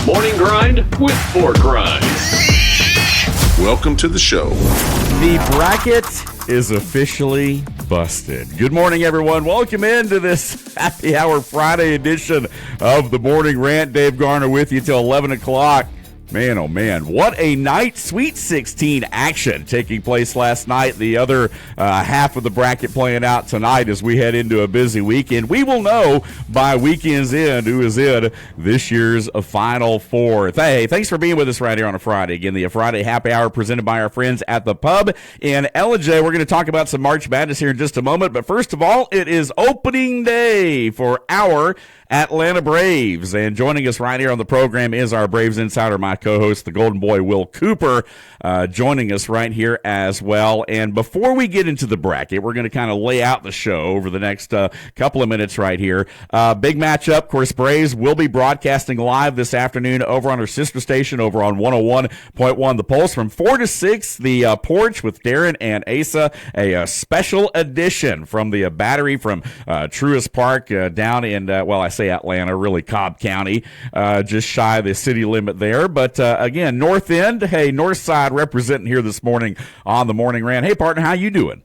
Morning Grind with Pork Rinds. Welcome to the show. The bracket is officially busted. Good morning, everyone. Welcome into this Happy Hour Friday edition of the Morning Rant. Dave Garner with you till 11 o'clock. Man, oh man, what a night. Sweet 16 action taking place last night. The other half of the bracket playing out tonight as we head into a busy weekend. We will know by weekend's end who is in this year's Final Four. Hey, thanks for being with us right here on a Friday. Again, the Friday Happy Hour presented by our friends at the Pub in J. We're going to talk about some March Madness here in just a moment. But first of all, it is opening day for our Atlanta Braves. And joining us right here on the program is our Braves insider, my co-host, the Golden Boy, Will Cooper, joining us right here as well. And before we get into the bracket, we're going to kind of lay out the show over the next couple of minutes right here. Big matchup. Of course, Braves will be broadcasting live this afternoon over on our sister station over on 101.1 The Pulse from 4 to 6. The Porch with Darren and Asa, a special edition from the Battery from Truist Park down in, I say Atlanta, really Cobb County, just shy of the city limit there. But again, North End, hey, North Side representing here this morning on the Morning Rant. Hey, partner, how you doing?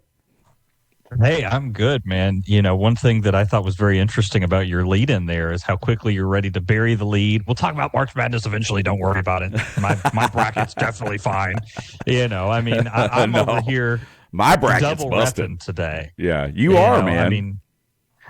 Hey, I'm good, man. You know, one thing that I thought was very interesting about your lead in there is how quickly you're ready to bury the lead. We'll talk about March Madness eventually. Don't worry about it. My bracket's definitely fine. You know, I mean, I'm No. over here. My bracket's double busted repping today. Yeah, you are, man. I mean,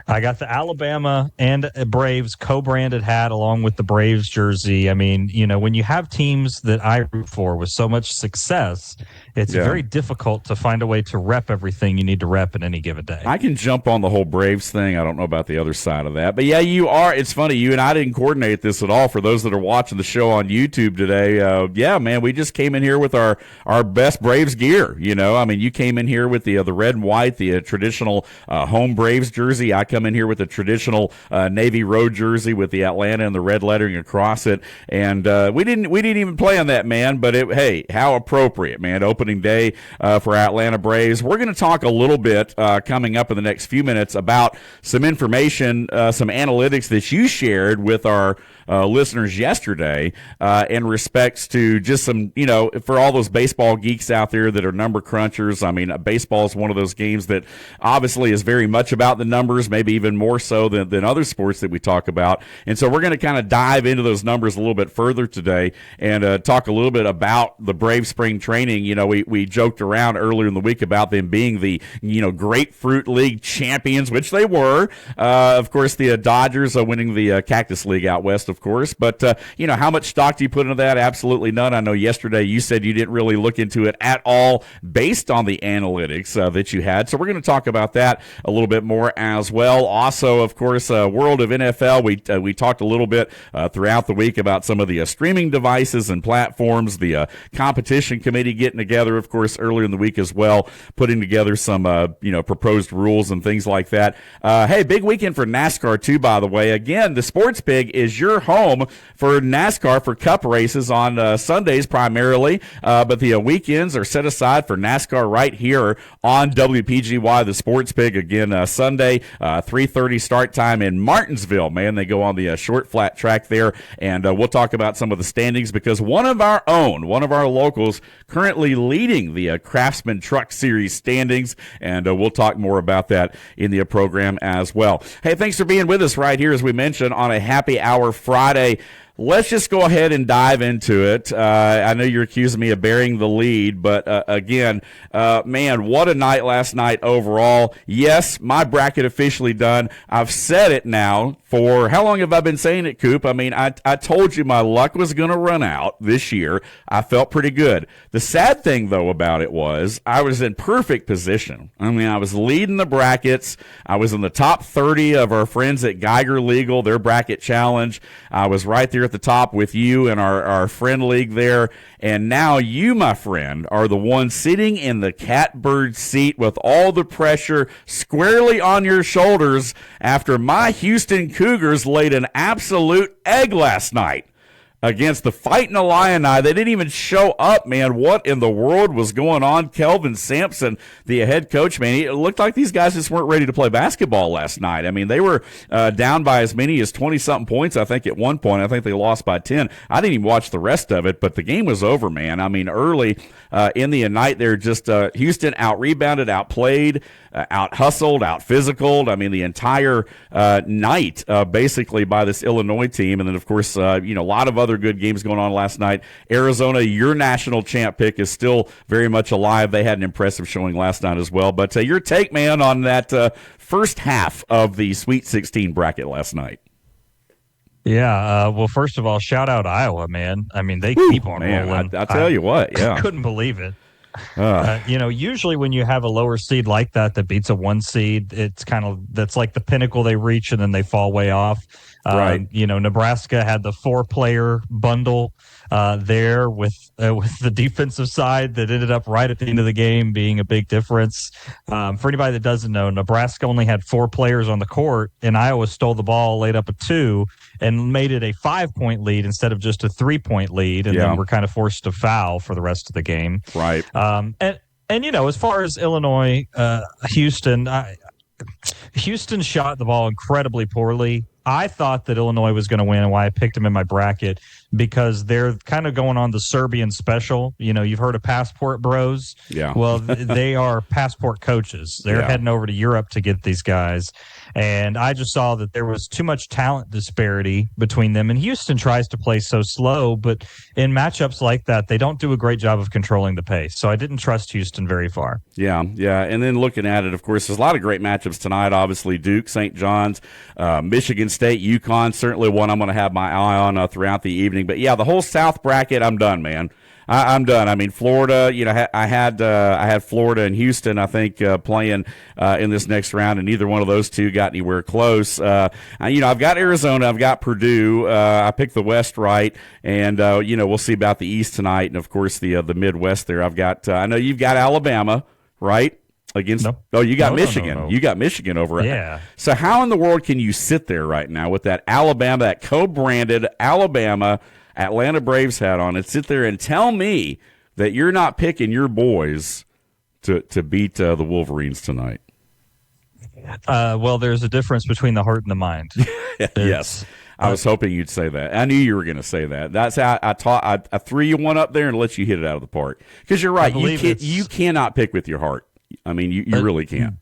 I got the Alabama and Braves co-branded hat along with the Braves jersey. I mean, you know, when you have teams that I root for with so much success, it's very difficult to find a way to rep everything you need to rep in any given day. I can jump on the whole Braves thing. I don't know about the other side of that. But, yeah, you are. It's funny. You and I didn't coordinate this at all. For those that are watching the show on YouTube today, man, we just came in here with our best Braves gear. You know, I mean, you came in here with the red and white, the traditional home Braves jersey. I come in here with a traditional Navy road jersey with the Atlanta and the red lettering across it. And we didn't even play on that, man. But, hey, how appropriate, man. Opening day for Atlanta Braves. We're going to talk a little bit coming up in the next few minutes about some information, some analytics that you shared with our listeners yesterday in respects to just some, you know, for all those baseball geeks out there that are number crunchers. I mean, baseball is one of those games that obviously is very much about the numbers, maybe even more so than other sports that we talk about. And so we're going to kind of dive into those numbers a little bit further today and talk a little bit about the Brave spring training. You know, we joked around earlier in the week about them being the, you know, Grapefruit League champions, which they were. Of course, the Dodgers are winning the Cactus League out west, of course. But, you know, how much stock do you put into that? Absolutely none. I know yesterday you said you didn't really look into it at all based on the analytics that you had. So we're going to talk about that a little bit more as well. Also, of course, world of NFL. We talked a little bit throughout the week about some of the streaming devices and platforms, the competition committee getting together, of course, earlier in the week as well, putting together some, proposed rules and things like that. Hey, big weekend for NASCAR, too, by the way. Again, the Sports Pig is your home for NASCAR for Cup races on Sundays primarily, but the weekends are set aside for NASCAR right here on WPGY, the Sports Pig. Again, Sunday, 3:30 start time in Martinsville. Man, they go on the short flat track there, and we'll talk about some of the standings because one of our locals currently leading the Craftsman Truck Series standings, and we'll talk more about that in the program as well. Hey, thanks for being with us right here, as we mentioned, on a Happy Hour Friday. Let's just go ahead and dive into it. I know you're accusing me of burying the lead, but again, man, what a night last night overall. Yes, my bracket officially done. I've said it now for, how long have I been saying it, Coop? I mean, I told you my luck was going to run out this year. I felt pretty good. The sad thing, though, about it was I was in perfect position. I mean, I was leading the brackets. I was in the top 30 of our friends at Geiger Legal, their bracket challenge. I was right there at the top with you and our friend league there. And now you, my friend, are the one sitting in the catbird seat with all the pressure squarely on your shoulders after my Houston Cougars laid an absolute egg last night against the Fighting Illini. They didn't even show up, man. What in the world was going on? Kelvin Sampson, the head coach, man, it looked like these guys just weren't ready to play basketball last night. I mean, they were down by as many as 20-something points, I think, at one point. I think they lost by 10. I didn't even watch the rest of it, but the game was over, man. I mean, early in the night, they're just Houston out-rebounded, outplayed, out-hustled, out-physicaled. I mean, the entire night, basically, by this Illinois team. And then, of course, a lot of other good games going on last night. Arizona, your national champ pick, is still very much alive. They had an impressive showing last night as well. But your take, man, on that first half of the Sweet 16 bracket last night. Yeah, well, first of all, shout out Iowa, man. I mean, they keep on rolling. I tell you what, yeah. I couldn't believe it. Usually when you have a lower seed like that beats a 1 seed, it's that's like the pinnacle they reach and then they fall way off. Right. Nebraska had the 4-player bundle there with the defensive side that ended up right at the end of the game being a big difference. For anybody that doesn't know, Nebraska only had 4 players on the court, and Iowa stole the ball, laid up a 2, and made it a 5-point lead instead of just a 3-point lead, and then we're kind of forced to foul for the rest of the game. Right. As far as Illinois, Houston shot the ball incredibly poorly. I thought that Illinois was going to win, and why I picked them in my bracket, because they're kind of going on the Serbian special. You've heard of passport bros. Yeah. Well, they are passport coaches. They're heading over to Europe to get these guys. And I just saw that there was too much talent disparity between them. And Houston tries to play so slow, but in matchups like that, they don't do a great job of controlling the pace. So I didn't trust Houston very far. Yeah. And then looking at it, of course, there's a lot of great matchups tonight. Obviously, Duke, St. John's, Michigan State, UConn, certainly one I'm going to have my eye on throughout the evening. But, yeah, the whole South bracket, I'm done, man. I'm done. I mean, Florida, I had Florida and Houston, I think, playing in this next round, and neither one of those two got anywhere close. I've got Arizona, I've got Purdue. I picked the West right, and, we'll see about the East tonight, and, of course, the Midwest there. I've got, I know you've got Alabama, right? You got Michigan. No. You got Michigan over it. Yeah. So how in the world can you sit there right now with that Alabama, that co-branded Alabama Atlanta Braves hat on, and sit there and tell me that you're not picking your boys to beat the Wolverines tonight? Well, there's a difference between the heart and the mind. Yes. I was hoping you'd say that. I knew you were going to say that. That's how I threw you one up there and let you hit it out of the park. Because you're right. You cannot pick with your heart. I mean, you really can't.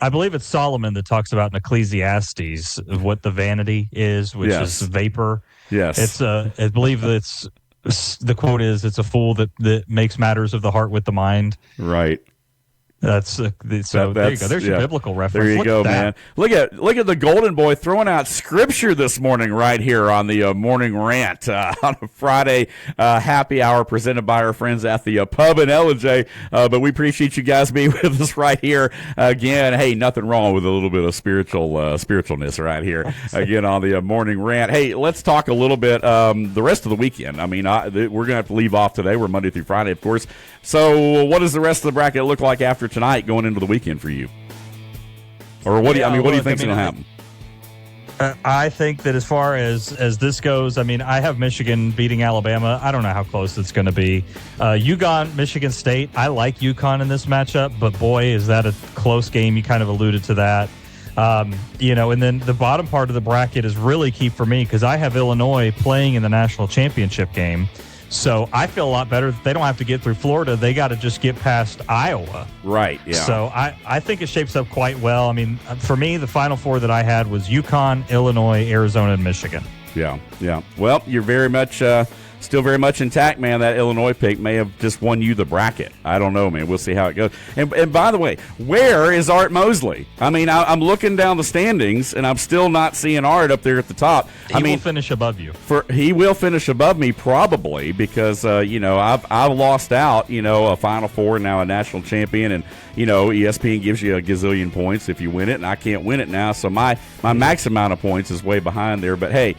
I believe it's Solomon that talks about in Ecclesiastes of what the vanity is, which is vapor. Yes. It's I believe it's the quote is, it's a fool that makes matters of the heart with the mind. Right. That's there you go. There's your biblical reference. There you go, man. Look at the Golden Boy throwing out scripture this morning right here on the morning rant on a Friday happy hour presented by our friends at the pub in LJ. But we appreciate you guys being with us right here again. Hey, nothing wrong with a little bit of spiritualness right here again on the morning rant. Hey, let's talk a little bit the rest of the weekend. I mean, we're gonna have to leave off today. We're Monday through Friday, of course. So, what does the rest of the bracket look like after tonight going into the weekend for you? Or what do you think's going to happen? I think that as far as this goes, I mean, I have Michigan beating Alabama. I don't know how close it's going to be. UConn, Michigan State, I like UConn in this matchup, but boy, is that a close game. You kind of alluded to that. And then the bottom part of the bracket is really key for me because I have Illinois playing in the national championship game. So I feel a lot better that they don't have to get through Florida. They got to just get past Iowa. Right, yeah. So I think it shapes up quite well. I mean, for me, the Final Four that I had was UConn, Illinois, Arizona, and Michigan. Yeah. Well, you're still very much intact, man. That Illinois pick may have just won you the bracket. I don't know, man. We'll see how it goes. And by the way, where is Art Mosley? I mean, I'm looking down the standings, and I'm still not seeing Art up there at the top. He will finish above you. He will finish above me probably because, I've lost out, a Final Four and now a national champion. And, ESPN gives you a gazillion points if you win it, and I can't win it now. So my max amount of points is way behind there. But, hey,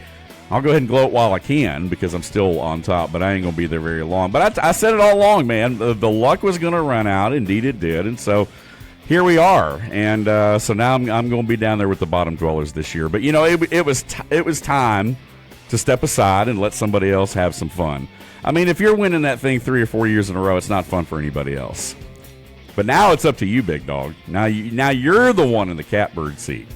I'll go ahead and gloat while I can because I'm still on top, but I ain't going to be there very long. But I said it all along, man. The luck was going to run out. Indeed it did. And so here we are. And so now I'm going to be down there with the bottom dwellers this year. But, it was time to step aside and let somebody else have some fun. I mean, if you're winning that thing 3 or 4 years in a row, it's not fun for anybody else. But now it's up to you, big dog. Now you're the one in the catbird seat.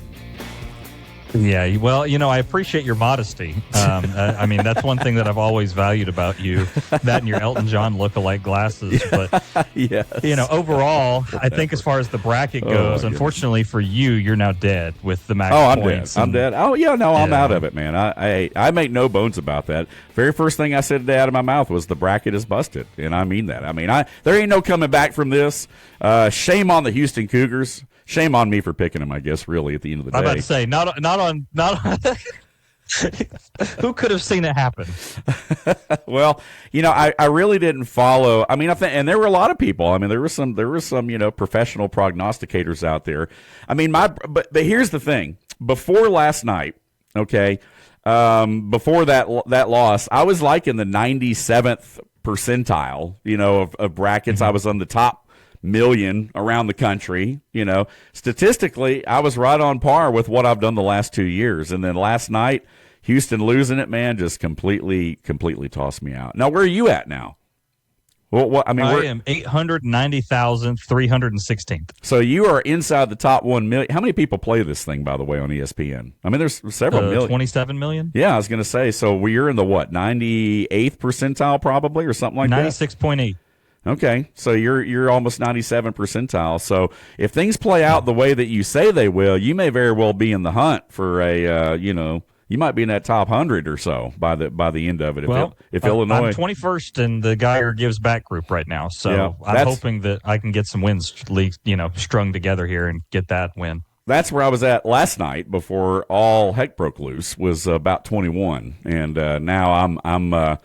Yeah, well, I appreciate your modesty. I mean, that's one thing that I've always valued about you, that and your Elton John lookalike glasses. But, yes. Overall, I think as far as the bracket goes, unfortunately for you, you're now dead with the max points. I'm dead. Oh, yeah, no, I'm out of it, man. I make no bones about that. Very first thing I said today out of my mouth was the bracket is busted, and I mean that. I mean, there ain't no coming back from this. Shame on the Houston Cougars. Shame on me for picking them, I guess, really, at the end of the day. I'm about to say, not on who could have seen it happen? Well, I really didn't follow. I mean, and there were a lot of people. I mean, there were some, professional prognosticators out there. I mean, but here's the thing. Before last night, okay, before that loss, I was like in the 97th percentile, of brackets. I was on the top million around the country. Statistically, I was right on par with what I've done the last 2 years. And then last night, Houston losing it, man, just completely tossed me out. Now, where are you at now? Well, I am 890,316th. So you are inside the top 1 million. How many people play this thing, by the way, on ESPN? I mean, there's several million. 27 million? Yeah, I was going to say. So you're in the 98th percentile probably, or something like 96.8. Okay, so you're almost 97 percentile. So if things play out the way that you say they will, you may very well be in the hunt for you might be in that top 100 or so by the end of it. If Illinois, I'm 21st in the Geiger Gives Back group right now, so yeah, I'm hoping that I can get some wins, strung together here and get that win. That's where I was at last night before all heck broke loose. Was about 21, and now I'm.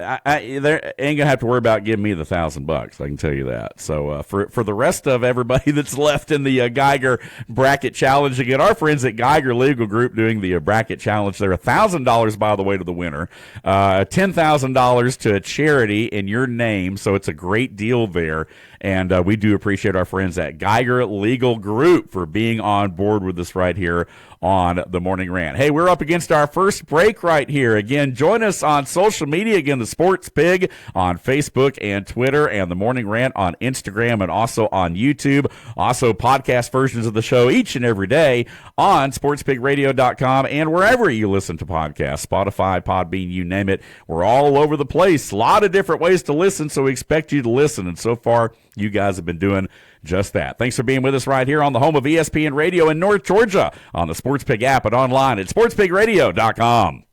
They ain't gonna have to worry about giving me the $1,000. I can tell you that. So for the rest of everybody that's left in the Geiger bracket challenge, again, our friends at Geiger Legal Group doing the bracket challenge. They're $1,000 by the way to the winner, $10,000 to a charity in your name. So it's a great deal there. And we do appreciate our friends at Geiger Legal Group for being on board with us right here on the Morning Rant. Hey, we're up against our first break right here. Again, join us on social media. Again, the Sports Pig on Facebook and Twitter, and the Morning Rant on Instagram and also on YouTube. Also, podcast versions of the show each and every day on sportspigradio.com and wherever you listen to podcasts, Spotify, Podbean, you name it. We're all over the place. A lot of different ways to listen, so we expect you to listen. And so far, you guys have been doing just that. Thanks for being with us right here on the home of ESPN Radio in North Georgia, on the Sports Pig app and online at sportspigradio.com.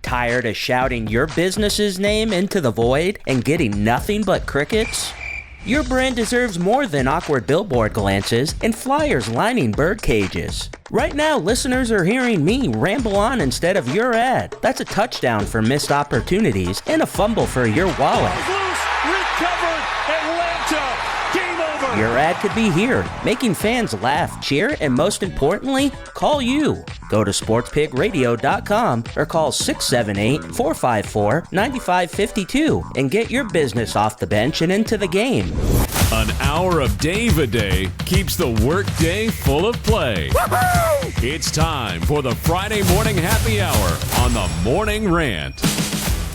Tired of shouting your business's name into the void and getting nothing but crickets? Your brand deserves more than awkward billboard glances and flyers lining bird cages. Right now, listeners are hearing me ramble on instead of your ad. That's a touchdown for missed opportunities and a fumble for your wallet. Recovered, Atlanta, game over. Your ad could be here, making fans laugh, cheer, and most importantly, call you. Go to sportspigradio.com or call 678-454-9552 and get your business off the bench and into the game. An hour of Dave-A-Day keeps the workday full of play. Woo-hoo! It's time for the Friday morning happy hour on the Morning Rant.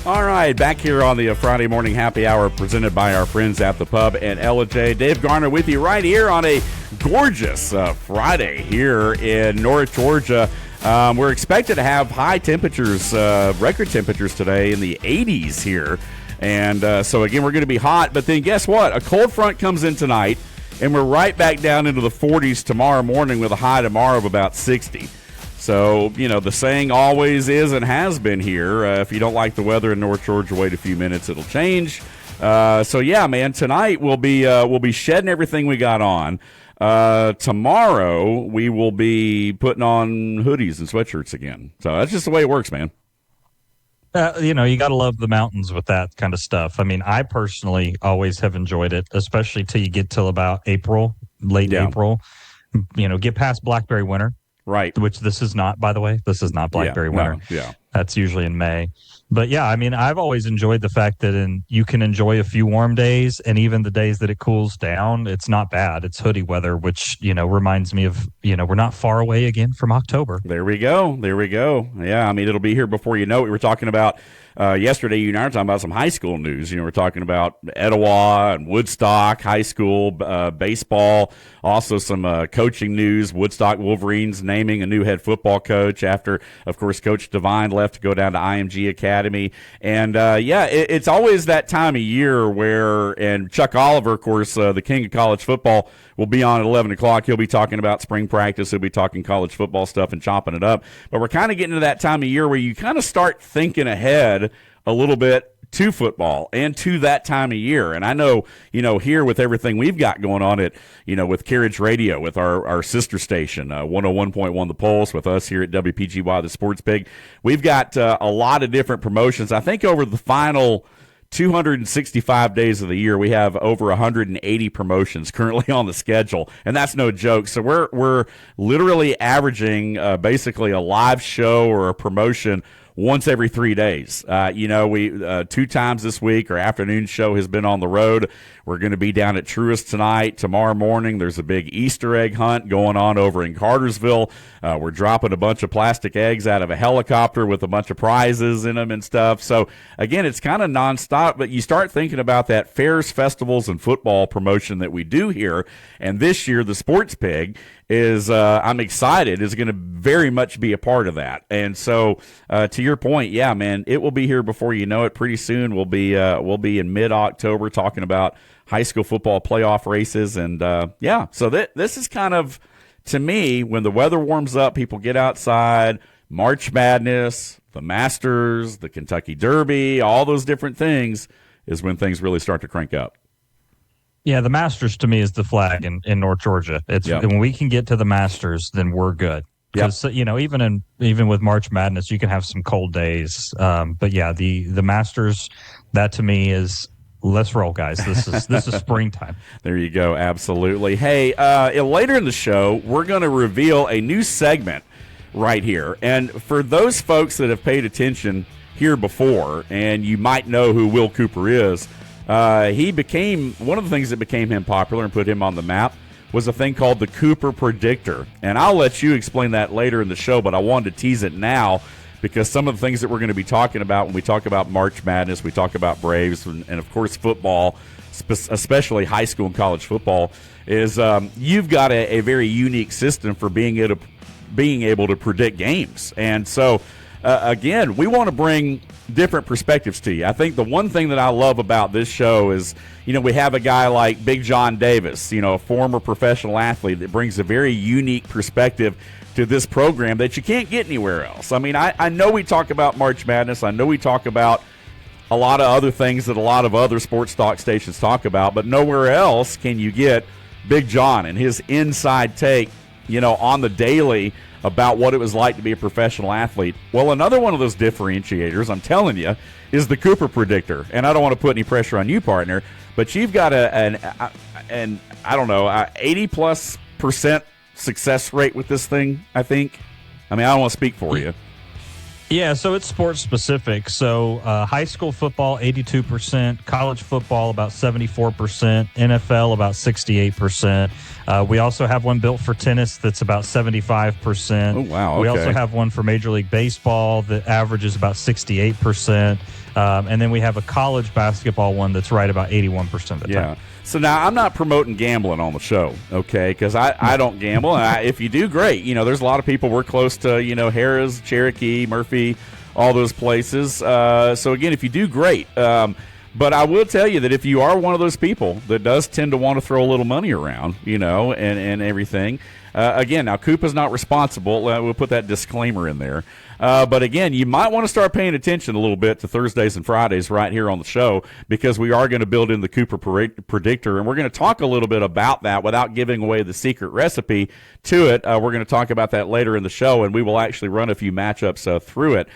All right, back here on the Friday morning happy hour presented by our friends at the pub and L&J. Dave Garner with you right here on a gorgeous Friday here in North Georgia. We're expected to have high temperatures, record temperatures today in the 80s here. And so, again, we're going to be hot. But then guess what? A cold front comes in tonight, and we're right back down into the 40s tomorrow morning with a high tomorrow of about 60. So, the saying always is and has been here. If you don't like the weather in North Georgia, wait a few minutes, it'll change. So, yeah, man, tonight we'll be shedding everything we got on. Tomorrow we will be putting on hoodies and sweatshirts again. So that's just the way it works, man. You got to love the mountains with that kind of stuff. I mean, I personally always have enjoyed it, especially till you get till about April, late April. Get past Blackberry winter. Right. Which this is not, by the way. This is not Blackberry winter. No, yeah. That's usually in May. But yeah, I mean, I've always enjoyed the fact that you can enjoy a few warm days, and even the days that it cools down, it's not bad. It's hoodie weather, which, reminds me of, we're not far away again from October. There we go. Yeah, I mean, it'll be here before you know it. We were talking about yesterday, you and I were talking about some high school news. We're talking about Etowah and Woodstock High School, baseball, also some coaching news. Woodstock Wolverines naming a new head football coach after, of course, Coach Devine left to go down to IMG Academy. And, it's always that time of year where, and Chuck Oliver, of course, the king of college football, will be on at 11 o'clock. He'll be talking about spring practice. He'll be talking college football stuff and chopping it up. But we're kind of getting to that time of year where you kind of start thinking ahead a little bit to football and to that time of year. And I know, here with everything we've got going on at, with Carriage Radio, with our sister station, 101.1 The Pulse, with us here at WPGY, the Sports Pig, we've got a lot of different promotions. I think over the final 265 days of the year, we have over 180 promotions currently on the schedule, and that's no joke. So we're literally averaging basically a live show or a promotion once every 3 days. We 2 times this week, our afternoon show has been on the road. We're going to be down at Truist tonight. Tomorrow morning, there's a big Easter egg hunt going on over in Cartersville. We're dropping a bunch of plastic eggs out of a helicopter with a bunch of prizes in them and stuff. So, again, it's kind of nonstop, but you start thinking about that fairs, festivals, and football promotion that we do here. And this year, the Sports Pig is, I'm excited, is going to very much be a part of that. And so, to your point, yeah, man, it will be here before you know it. Pretty soon, we'll be in mid-October talking about high school football playoff races. And, so this is kind of, to me, when the weather warms up, people get outside, March Madness, the Masters, the Kentucky Derby, all those different things is when things really start to crank up. Yeah, the Masters to me is the flag in North Georgia. It's when we can get to the Masters, then we're good. Because even with March Madness, you can have some cold days. But yeah, the Masters, that to me is, let's roll, guys. This is springtime. There you go. Absolutely. Hey, later in the show, we're going to reveal a new segment right here. And for those folks that have paid attention here before, and you might know who Will Cooper is, he became, one of the things that became him popular and put him on the map was a thing called the Cooper Predictor. And I'll let you explain that later in the show, but I wanted to tease it now because some of the things that we're going to be talking about when we talk about March Madness, we talk about Braves, and of course football, especially high school and college football, is you've got a very unique system for being able to predict games. And so, again, we want to bring different perspectives to you. I think the one thing that I love about this show is, we have a guy like Big John Davis, a former professional athlete that brings a very unique perspective to this program that you can't get anywhere else. I mean, I know we talk about March Madness. I know we talk about a lot of other things that a lot of other sports talk stations talk about, but nowhere else can you get Big John and his inside take, on the daily about what it was like to be a professional athlete. Well, another one of those differentiators, I'm telling you, is the Cooper Predictor. And I don't want to put any pressure on you, partner, but you've got an 80+% success rate with this thing, I think. I mean, I don't want to speak for you. Yeah, so it's sports specific. So high school football, 82%, college football, about 74%, NFL, about 68%. We also have one built for tennis that's about 75%. Oh, wow. Okay. We also have one for Major League Baseball that averages about 68%. And then we have a college basketball one that's right about 81% of the time. So now I'm not promoting gambling on the show, okay, because I don't gamble. And if you do, great. There's a lot of people. We're close to, Harrah's, Cherokee, Murphy, all those places. So, again, if you do, great. But I will tell you that if you are one of those people that does tend to want to throw a little money around, and everything, again, now Koopa's not responsible. We'll put that disclaimer in there. But again, you might want to start paying attention a little bit to Thursdays and Fridays right here on the show because we are going to build in the Cooper Predictor, and we're going to talk a little bit about that without giving away the secret recipe to it. We're going to talk about that later in the show, and we will actually run a few matchups through it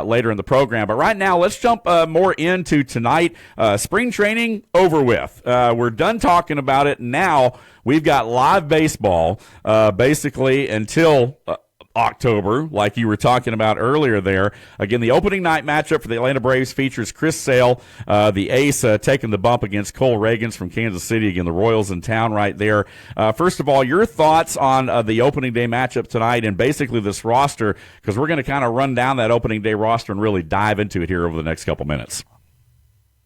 later in the program. But right now, let's jump more into tonight. Spring training over with. We're done talking about it. Now we've got live baseball basically until October, like you were talking about earlier there. Again, the opening night matchup for the Atlanta Braves features Chris Sale, the ace, taking the bump against Cole Reagans from Kansas City. Again, the Royals in town right there. First of all, your thoughts on the opening day matchup tonight and basically this roster, because we're going to kind of run down that opening day roster and really dive into it here over the next couple minutes.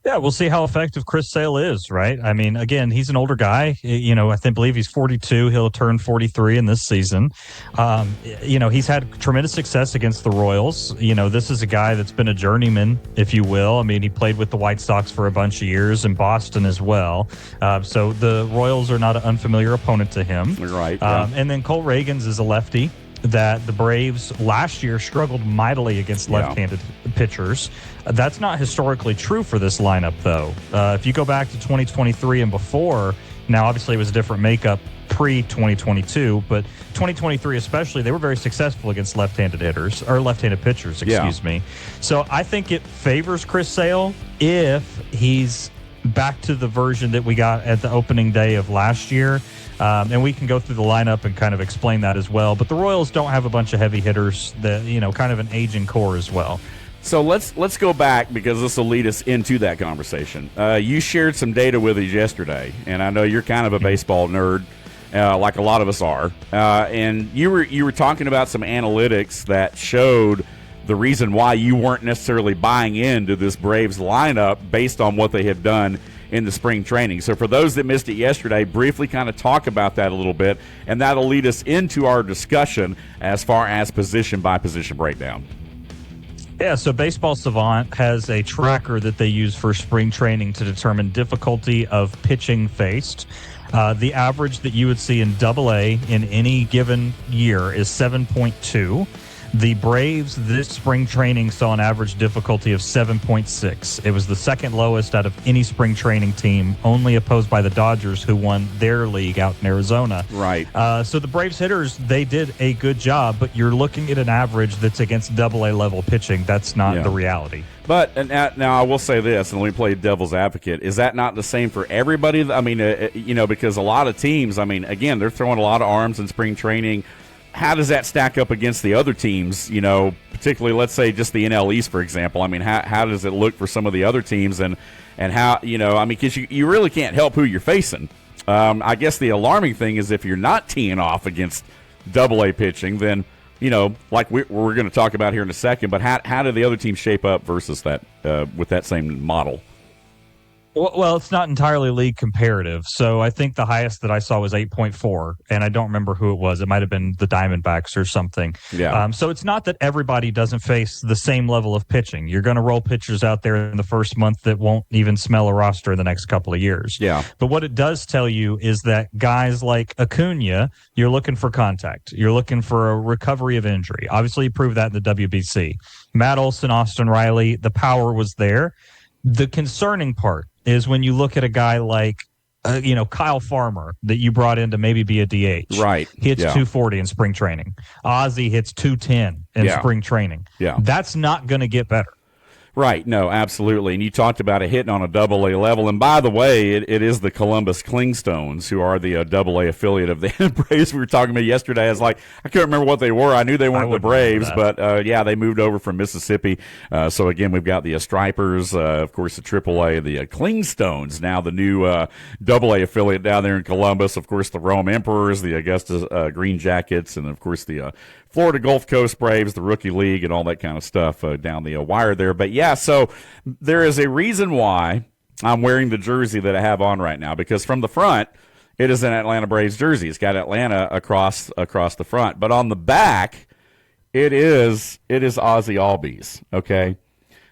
Yeah, we'll see how effective Chris Sale is, right? I mean, again, he's an older guy. I believe he's 42. He'll turn 43 in this season. He's had tremendous success against the Royals. This is a guy that's been a journeyman, if you will. I mean, he played with the White Sox for a bunch of years and Boston as well. So the Royals are not an unfamiliar opponent to him. Right. Yeah. And then Cole Reagans is a lefty that the Braves last year struggled mightily against left-handed pitchers. That's not historically true for this lineup, though. If you go back to 2023 and before, now obviously it was a different makeup pre-2022, but 2023 especially, they were very successful against left-handed pitchers, excuse me. So I think it favors Chris Sale if he's back to the version that we got at the opening day of last year. And we can go through the lineup and kind of explain that as well. But the Royals don't have a bunch of heavy hitters, that kind of an aging core as well. So let's go back, because this will lead us into that conversation. You shared some data with us yesterday, and I know you're kind of a baseball nerd, like a lot of us are. And you were talking about some analytics that showed the reason why you weren't necessarily buying into this Braves lineup based on what they had done in the spring training. So for those that missed it yesterday, briefly kind of talk about that a little bit, and that'll lead us into our discussion as far as position by position breakdown. Yeah, so Baseball Savant has a tracker that they use for spring training to determine difficulty of pitching faced. The average that you would see in AA in any given year is 7.2. The Braves this spring training saw an average difficulty of 7.6. It was the second lowest out of any spring training team, only opposed by the Dodgers, who won their league out in Arizona. Right. So the Braves hitters, they did a good job, but you're looking at an average that's against AA level pitching. That's not the reality. But now I will say this, and let me play devil's advocate. Is that not the same for everybody? I mean, because a lot of teams, I mean, again, they're throwing a lot of arms in spring training. How does that stack up against the other teams, particularly, let's say, just the NL East, for example? I mean, how does it look for some of the other teams, and how, because you really can't help who you're facing. I guess the alarming thing is if you're not teeing off against AA pitching, then, like we're going to talk about here in a second, but how do the other teams shape up versus that with that same model? Well, it's not entirely league comparative. So I think the highest that I saw was 8.4, and I don't remember who it was. It might have been the Diamondbacks or something. Yeah. So it's not that everybody doesn't face the same level of pitching. You're going to roll pitchers out there in the first month that won't even smell a roster in the next couple of years. Yeah. But what it does tell you is that guys like Acuna, you're looking for contact. You're looking for a recovery of injury. Obviously, you proved that in the WBC. Matt Olson, Austin Riley, the power was there. The concerning part is when you look at a guy like, Kyle Farmer that you brought in to maybe be a DH. Right. He hits 240 in spring training. Ozzie hits 210 in spring training. Yeah. That's not going to get better. Right. No, absolutely. And you talked about it hitting on a AA level. And by the way, it is the Columbus Clingstones who are the AA affiliate of the Braves we were talking about yesterday. I was like, I couldn't remember what they were. I knew they weren't the Braves, but they moved over from Mississippi. So again, we've got the Stripers, of course, the AAA, the Clingstones, now the new AA affiliate down there in Columbus. Of course, the Rome Emperors, the Augusta Green Jackets, and of course the Florida Gulf Coast Braves, the Rookie League, and all that kind of stuff down the wire there. But yeah, so there is a reason why I'm wearing the jersey that I have on right now, because from the front, it is an Atlanta Braves jersey. It's got Atlanta across the front. But on the back, it is Ozzie Albies, okay?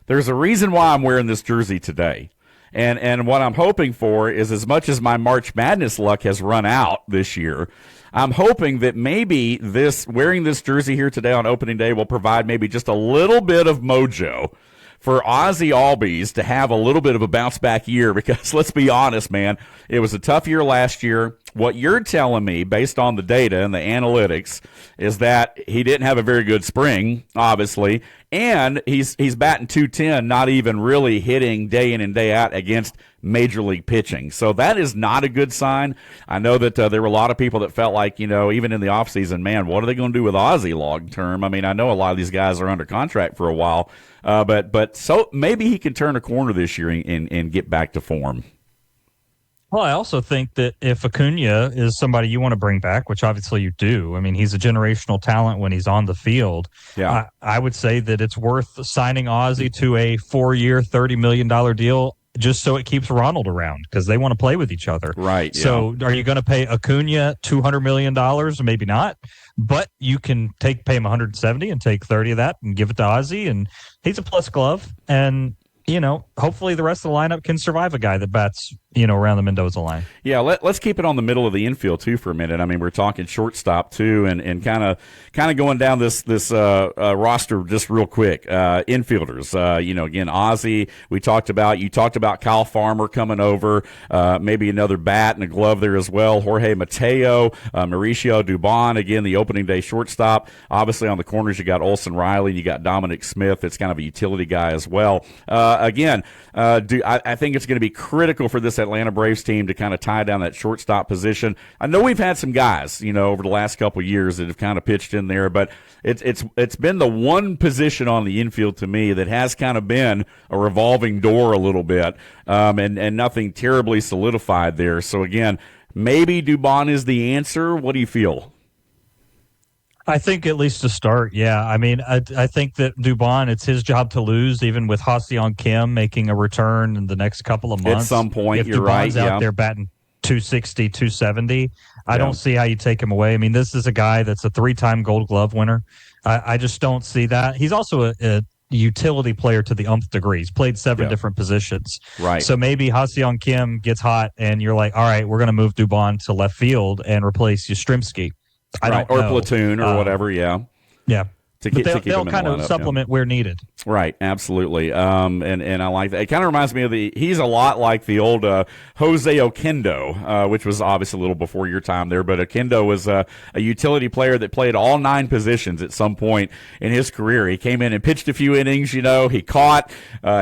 There's a reason why I'm wearing this jersey today. And what I'm hoping for is, as much as my March Madness luck has run out this year, I'm hoping that maybe wearing this jersey here today on opening day will provide maybe just a little bit of mojo for Ozzie Albies to have a little bit of a bounce back year, because let's be honest, man, it was a tough year last year. What you're telling me, based on the data and the analytics, is that he didn't have a very good spring, obviously, and he's batting .210, not even really hitting day in and day out against major league pitching. So that is not a good sign. I know that there were a lot of people that felt like, even in the offseason, man, what are they going to do with Ozzy long term? I mean, I know a lot of these guys are under contract for a while, but so maybe he can turn a corner this year and get back to form. Well, I also think that if Acuna is somebody you want to bring back, which obviously you do, I mean, he's a generational talent when he's on the field. Yeah. I would say that it's worth signing Ozzy to a 4-year, $30 million deal just so it keeps Ronald around because they want to play with each other. Right. Yeah. So are you going to pay Acuna $200 million? Maybe not. But you can pay him 170 and take 30 of that and give it to Ozzy. And he's a plus glove. And, hopefully the rest of the lineup can survive a guy that bats, around the Mendoza line. Yeah, let's keep it on the middle of the infield too for a minute. I mean, we're talking shortstop too, and kind of going down this roster just real quick. Infielders, again, Ozzy. You talked about Kyle Farmer coming over, maybe another bat and a glove there as well. Jorge Mateo, Mauricio Dubon, again the opening day shortstop. Obviously on the corners you got Olson Riley, you got Dominic Smith. It's kind of a utility guy as well. I think it's going to be critical for this Atlanta Braves team to kind of tie down that shortstop position. I know we've had some guys, over the last couple of years that have kind of pitched in there, but it's been the one position on the infield to me that has kind of been a revolving door a little bit, and nothing terribly solidified there. So again, maybe Dubon is the answer. What do you feel? I think at least to start, yeah. I mean, I think that Dubon, it's his job to lose, even with Ha-Seong Kim making a return in the next couple of months. At some point, if you're Dubon's right. out there batting 260, 270, I don't see how you take him away. I mean, this is a guy that's a 3-time Gold Glove winner. I just don't see that. He's also a utility player to the umpth degree. He's played 7 different positions. Right. So maybe Ha-Seong Kim gets hot, and you're like, all right, we're going to move Dubon to left field and replace Yastrzemski. I don't know. Platoon or whatever, yeah. Yeah. They'll kind of lineup, supplement where needed. Right, absolutely. And I like that. It kind of reminds me of he's a lot like the old Jose Oquendo, which was obviously a little before your time there, but Oquendo was a utility player that played all 9 positions at some point in his career. He came in and pitched a few innings, he caught,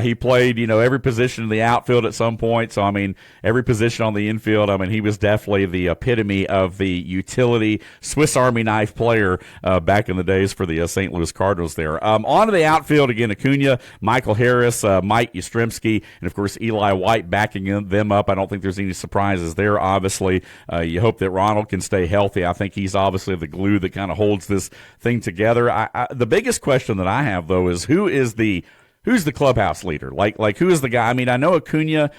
he played, every position in the outfield at some point. So, I mean, every position on the infield, I mean, he was definitely the epitome of the utility Swiss Army knife player back in the days for the St. Louis Cardinals there. On to the outfield again, Acuna, Michael Harris, Mike Yastrzemski, and of course Eli White backing them up. I don't think there's any surprises there, obviously. You hope that Ronald can stay healthy. I think he's obviously the glue that kind of holds this thing together. The biggest question that I have, though, is who's the clubhouse leader? Like who is the guy? I mean, I know Acuna,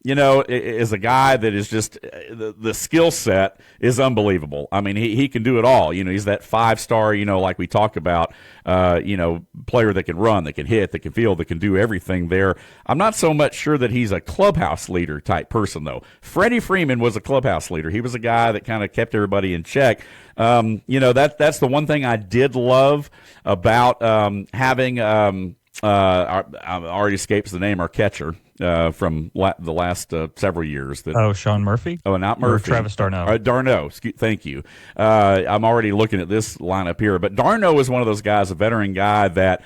is a guy that is just the skill set is unbelievable. I mean, he can do it all. He's that 5-star, like we talked about, player that can run, that can hit, that can field, that can do everything there. I'm not so much sure that he's a clubhouse leader type person, though. Freddie Freeman was a clubhouse leader. He was a guy that kind of kept everybody in check. That's the one thing I did love about having already escapes the name, our catcher. From the last several years. Sean Murphy? Oh, not Murphy. Or Travis d'Arnaud. D'Arnaud. Thank you. I'm already looking at this lineup here. But d'Arnaud is one of those guys, a veteran guy that,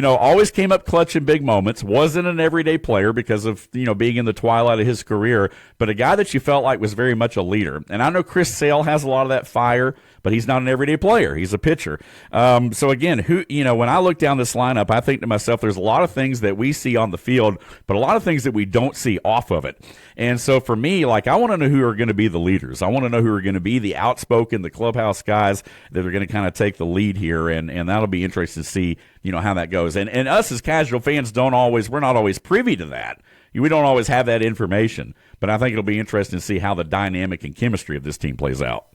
always came up clutch in big moments, wasn't an everyday player because of, being in the twilight of his career, but a guy that you felt like was very much a leader. And I know Chris Sale has a lot of that fire, but he's not an everyday player. He's a pitcher. So again, when I look down this lineup, I think to myself, there's a lot of things that we see on the field, but a lot of things that we don't see off of it. And so for me, I want to know who are going to be the leaders. I want to know who are going to be the outspoken, the clubhouse guys that are going to kind of take the lead here. And that'll be interesting to see, how that goes. And us as casual fans we're not always privy to that. We don't always have that information, but I think it'll be interesting to see how the dynamic and chemistry of this team plays out.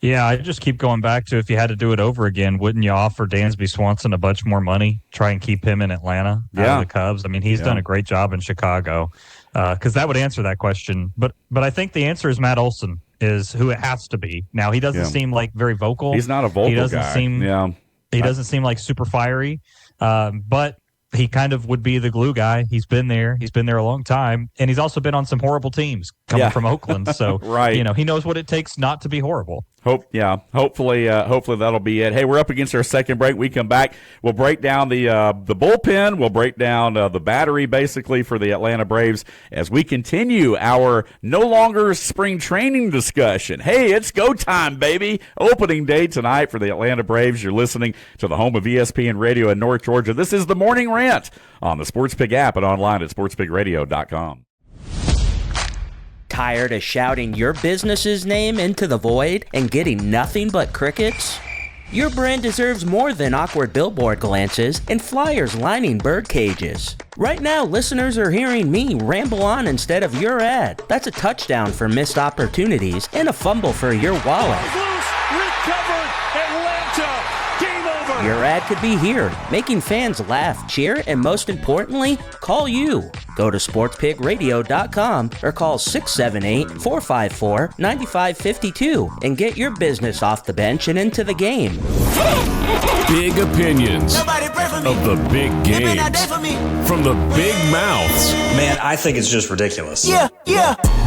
Yeah, I just keep going back to if you had to do it over again, wouldn't you offer Dansby Swanson a bunch more money, try and keep him in Atlanta out of the Cubs? I mean, he's done a great job in Chicago because that would answer that question. But I think the answer is Matt Olson is who it has to be. Now, he doesn't seem like very vocal. He's not a vocal guy. He doesn't seem like super fiery, but he kind of would be the glue guy. He's been there. He's been there a long time. And he's also been on some horrible teams coming from Oakland. So, he knows what it takes not to be horrible. Hopefully that'll be it. Hey, we're up against our second break. We come back. We'll break down the bullpen. We'll break down the battery, basically, for the Atlanta Braves as we continue our no longer spring training discussion. Hey, it's go time, baby. Opening day tonight for the Atlanta Braves. You're listening to the home of ESPN Radio in North Georgia. This is the Morning Rant on the SportsPig app and online at sportspigradio.com. Tired of shouting your business's name into the void and getting nothing but crickets? Your brand deserves more than awkward billboard glances and flyers lining bird cages. Right now, listeners are hearing me ramble on instead of your ad. That's a touchdown for missed opportunities and a fumble for your wallet. Recovered, Atlanta. Game over. Your ad could be here, making fans laugh, cheer, and most importantly, call you. Go to sportspigradio.com or call 678-454-9552 and get your business off the bench and into the game. Big opinions of the big games from the big mouths. Man, I think it's just ridiculous. Yeah.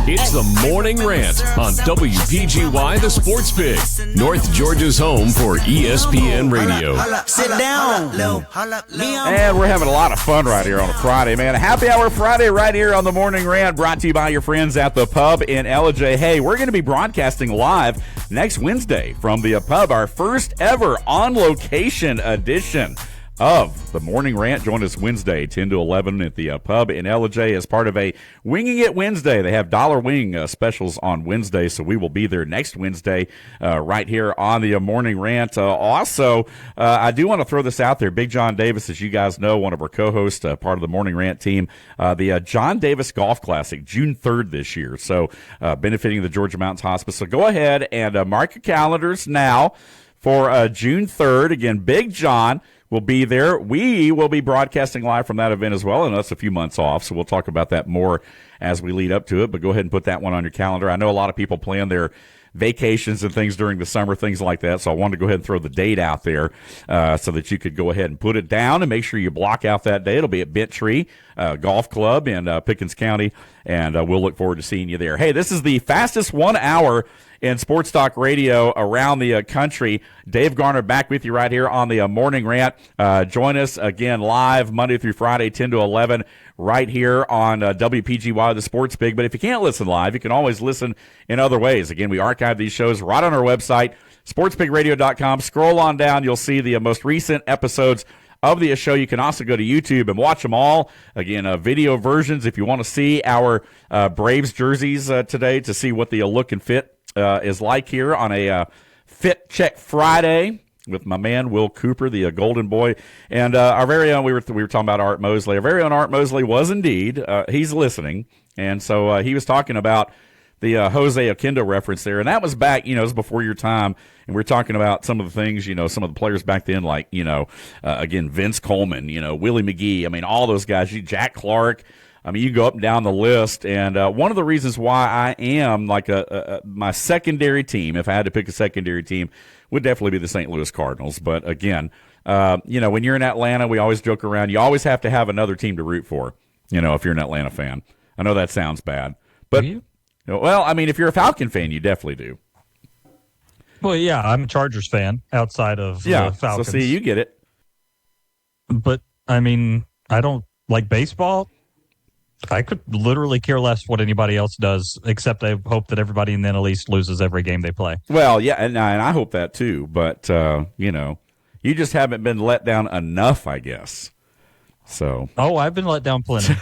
It's the Morning Rant on WPGY The Sports Pig, North Georgia's home for ESPN Radio. Sit down. And we're having a lot of fun right here on a Friday, man. A happy hour Friday right here on the Morning Rant, brought to you by your friends at the pub in LJ. Hey, we're going to be broadcasting live next Wednesday from the pub, our first ever on-location edition of the Morning Rant. Join us Wednesday, 10 to 11 at the pub in LJ as part of a Winging It Wednesday. They have dollar wing specials on Wednesday, so we will be there next Wednesday right here on the Morning Rant. Also, I do want to throw this out there. Big John Davis, as you guys know, one of our co-hosts, part of the Morning Rant team, the John Davis Golf Classic, June 3rd this year, so benefiting the Georgia Mountains Hospice. So go ahead and mark your calendars now for June 3rd. Again, Big John will be there. We will be broadcasting live from that event as well, and that's a few months off, so we'll talk about that more as we lead up to it, but go ahead and put that one on your calendar. I know a lot of people plan their vacations and things during the summer, things like that, so I wanted to go ahead and throw the date out there so that you could go ahead and put it down and make sure you block out that day. It'll be at Bent Tree Golf Club in Pickens County, and we'll look forward to seeing you there. Hey, this is the fastest 1 hour in sports talk radio around the country. Dave Garner back with you right here on the Morning Rant. Join us again live Monday through Friday, 10 to 11, right here on WPGY, the Sports Pig. But if you can't listen live, you can always listen in other ways. Again, we archive these shows right on our website, sportspigradio.com. Scroll on down. You'll see the most recent episodes of the show. You can also go to YouTube and watch them all. Again, video versions if you want to see our Braves jerseys today to see what the look and fit is like here on a Fit Check Friday with my man Will Cooper, the Golden Boy, and our very own. We were talking about Art Mosley. Our very own Art Mosley was indeed. He's listening, and so he was talking about the Jose Oquendo reference there, and that was back. It was before your time, and we were talking about some of the things. Some of the players back then, like again Vince Coleman, Willie McGee. I mean, all those guys. Jack Clark. I mean, you go up and down the list, and one of the reasons why I am like my secondary team, if I had to pick a secondary team, would definitely be the St. Louis Cardinals. But again, when you're in Atlanta, we always joke around. You always have to have another team to root for, if you're an Atlanta fan. I know that sounds bad, but well, I mean, if you're a Falcon fan, you definitely do. Well, yeah, I'm a Chargers fan outside of Falcons. So see, you get it. But I mean, I don't like baseball. I could literally care less what anybody else does, except I hope that everybody in the NL East loses every game they play. Well, yeah, and I hope that too. But you just haven't been let down enough, I guess. So. Oh, I've been let down plenty.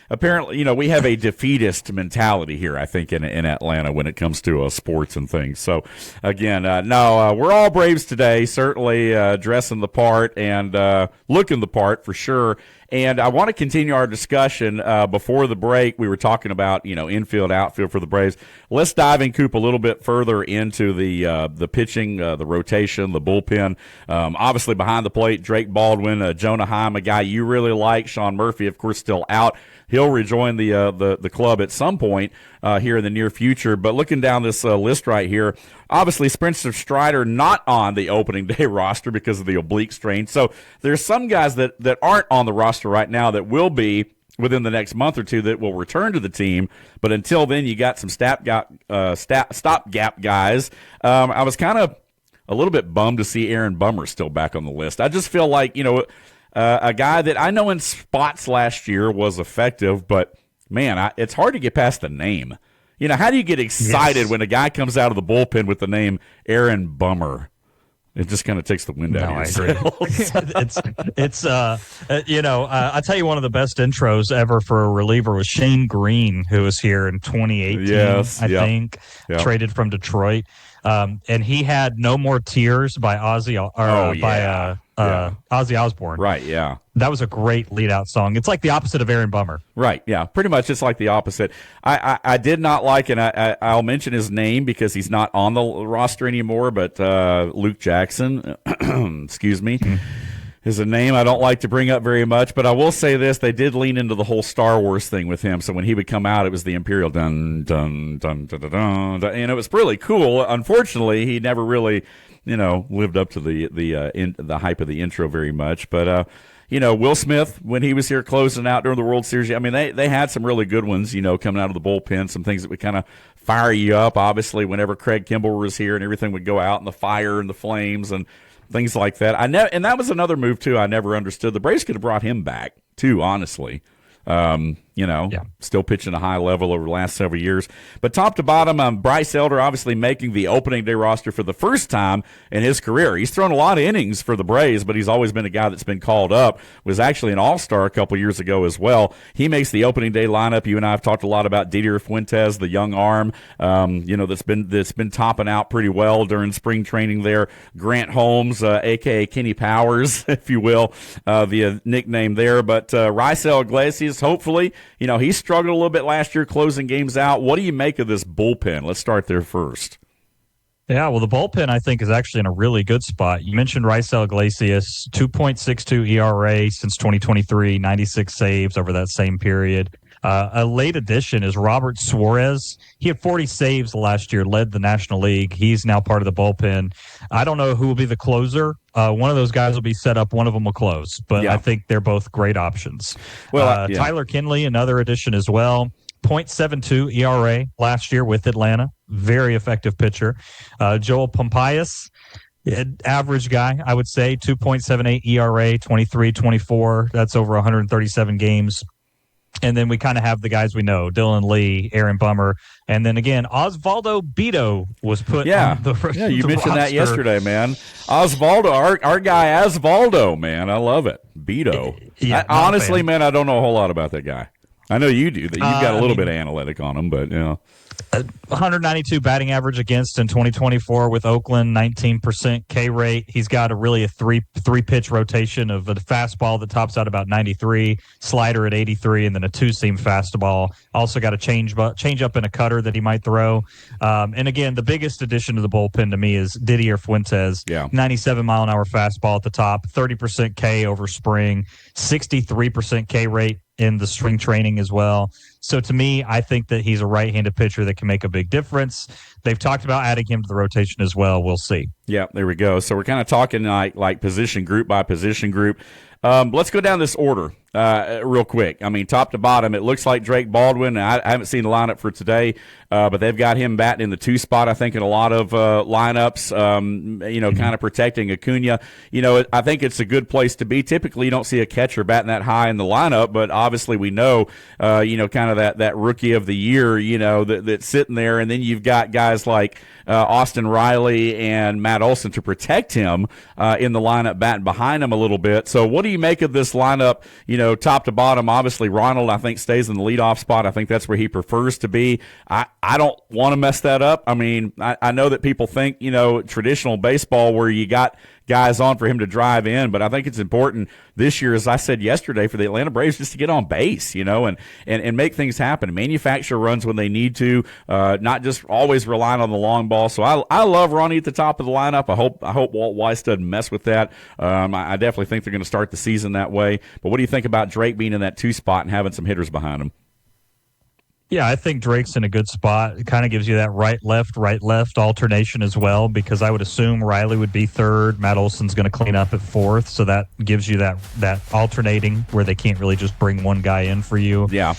Apparently, we have a defeatist mentality here, I think, in Atlanta when it comes to sports and things. So, again, we're all Braves today, certainly dressing the part and looking the part for sure. And I want to continue our discussion before the break. We were talking about, infield, outfield for the Braves. Let's dive in, Coop, a little bit further into the pitching, the rotation, the bullpen. Obviously, behind the plate, Drake Baldwin, Jonah Heim, a guy you really like. Sean Murphy, of course, still out. He'll rejoin the club at some point here in the near future. But looking down this list right here, obviously Spencer Strider not on the opening day roster because of the oblique strain. So there's some guys that aren't on the roster right now that will be within the next month or two that will return to the team. But until then, you got some stopgap guys. I was kind of a little bit bummed to see Aaron Bummer still back on the list. I just feel like, a guy that I know in spots last year was effective, but man, it's hard to get past the name. How do you get excited when a guy comes out of the bullpen with the name Aaron Bummer? It just kind of takes the wind out of your sails. I tell you, one of the best intros ever for a reliever was Shane Green, who was here in 2018, I think, traded from Detroit. And he had No More Tears by Ozzy Osbourne. Right, yeah. That was a great lead-out song. It's like the opposite of Aaron Bummer. Right, yeah. Pretty much it's like the opposite. I did not like, and I'll mention his name because he's not on the roster anymore, but Luke Jackson, excuse me, is a name I don't like to bring up very much. But I will say this, they did lean into the whole Star Wars thing with him. So when he would come out, it was the Imperial dun, dun, dun, dun, dun, dun, dun, and it was really cool. Unfortunately, he never really, lived up to the hype of the intro very much. But, Will Smith, when he was here closing out during the World Series, I mean, they had some really good ones, coming out of the bullpen, some things that would kind of fire you up, obviously, whenever Craig Kimball was here and everything would go out and the fire and the flames and things like that. And that was another move, too, I never understood. The Braves could have brought him back, too, honestly. Still pitching a high level over the last several years. But top to bottom, Bryce Elder obviously making the opening day roster for the first time in his career. He's thrown a lot of innings for the Braves, but he's always been a guy that's been called up. Was actually an all-star a couple years ago as well. He makes the opening day lineup. You and I have talked a lot about Didier Fuentes, the young arm, that's been topping out pretty well during spring training there. Grant Holmes, a.k.a. Kenny Powers, if you will, the nickname there. But Raisel Iglesias, hopefully, he struggled a little bit last year closing games out. What do you make of this bullpen? Let's start there first. Yeah, well, the bullpen, I think, is actually in a really good spot. You mentioned Raisel Iglesias, 2.62 ERA since 2023, 96 saves over that same period. A late addition is Robert Suarez. He had 40 saves last year, led the National League. He's now part of the bullpen. I don't know who will be the closer. One of those guys will be set up. One of them will close. But I think they're both great options. Well, Tyler Kinley, another addition as well. 0.72 ERA last year with Atlanta. Very effective pitcher. Joel Pompeius, average guy, I would say. 2.78 ERA, 23-24. That's over 137 games. And then we kind of have the guys we know, Dylan Lee, Aaron Bummer. And then again, Osvaldo Bido was put on the roster. Yeah, you mentioned that yesterday, man. Osvaldo, our guy Osvaldo, man. I love it. Bido. Honestly, man, I don't know a whole lot about that guy. I know you do. You've got a little bit of analytic on him, but, 192 batting average against in 2024 with Oakland, 19% K rate. He's got a three pitch rotation of a fastball that tops out about 93, slider at 83, and then a two-seam fastball. Also got a change up and a cutter that he might throw. And again, the biggest addition to the bullpen to me is Didier Fuentes. 97-mile-an-hour fastball at the top, 30% K over spring, 63% K rate in the spring training as well. So to me, I think that he's a right-handed pitcher that can make a big difference. They've talked about adding him to the rotation as well. We'll see. Yeah, there we go. So we're kind of talking like position group by position group. Let's go down this order real quick. I mean, top to bottom, it looks like Drake Baldwin. I haven't seen the lineup for today, but they've got him batting in the 2 spot, I think, in a lot of lineups, kind of protecting Acuna. I think it's a good place to be. Typically, you don't see a catcher batting that high in the lineup, but obviously we know, kind of that rookie of the year, that's sitting there. And then you've got guys like Austin Riley and Matt Olson to protect him in the lineup, batting behind him a little bit. So what do you make of this lineup, top to bottom? Obviously, Ronald, I think, stays in the leadoff spot. I think that's where he prefers to be. I don't want to mess that up. I mean, I know that people think, traditional baseball where you got guys on for him to drive in, but I think it's important this year, as I said yesterday, for the Atlanta Braves just to get on base, and make things happen, manufacture runs when they need to, not just always relying on the long ball. So I love Ronnie at the top of the lineup. I hope Walt Weiss doesn't mess with that. I definitely think they're going to start the season that way. But what do you think about Drake being in that 2 spot and having some hitters behind him? Yeah, I think Drake's in a good spot. It kind of gives you that right, left alternation as well, because I would assume Riley would be third. Matt Olson's going to clean up at fourth. So that gives you that alternating where they can't really just bring one guy in for you. Yeah.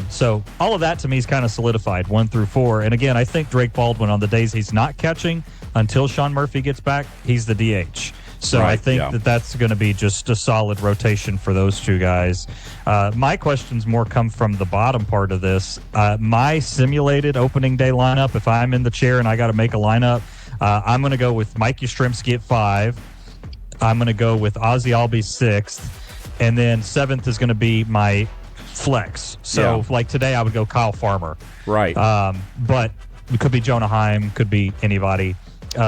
So all of that to me is kind of solidified 1 through 4. And again, I think Drake Baldwin on the days he's not catching until Sean Murphy gets back, he's the DH. So right, I think that's going to be just a solid rotation for those two guys. My questions more come from the bottom part of this. My simulated opening day lineup, if I'm in the chair and I got to make a lineup, I'm going to go with Mike Yastrzemski at 5. I'm going to go with Ozzie Albies 6th. And then 7th is going to be my flex. So like today I would go Kyle Farmer. Right. But it could be Jonah Heim, could be anybody.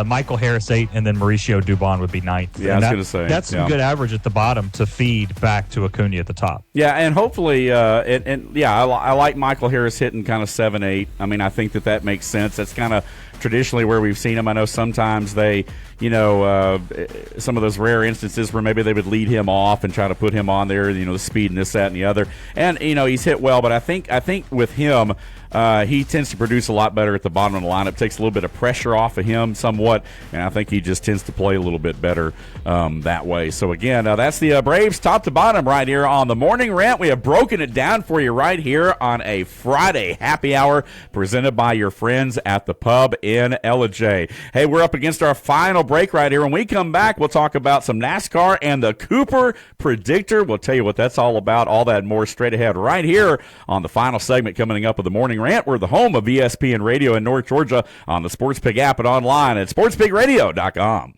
Michael Harris 8, and then Mauricio Dubon would be 9th. Yeah, I was going to say. That's some good average at the bottom to feed back to Acuna at the top. Yeah, and hopefully, I like Michael Harris hitting kind of 7-8. I mean, I think that makes sense. That's kind of traditionally where we've seen him. I know sometimes they, some of those rare instances where maybe they would lead him off and try to put him on there, the speed and this, that, and the other. And, he's hit well, but I think with him, he tends to produce a lot better at the bottom of the lineup. Takes a little bit of pressure off of him somewhat, and I think he just tends to play a little bit better that way. So, again, that's the Braves top to bottom right here on the Morning Rant. We have broken it down for you right here on a Friday happy hour presented by your friends at the pub in Ellijay. Hey, we're up against our final break right here. When we come back, we'll talk about some NASCAR and the Cooper Predictor. We'll tell you what that's all about, all that and more straight ahead right here on the final segment coming up of the Morning Rant. We're the home of ESPN Radio in North Georgia on the Sports Pig app and online at sportspigradio.com.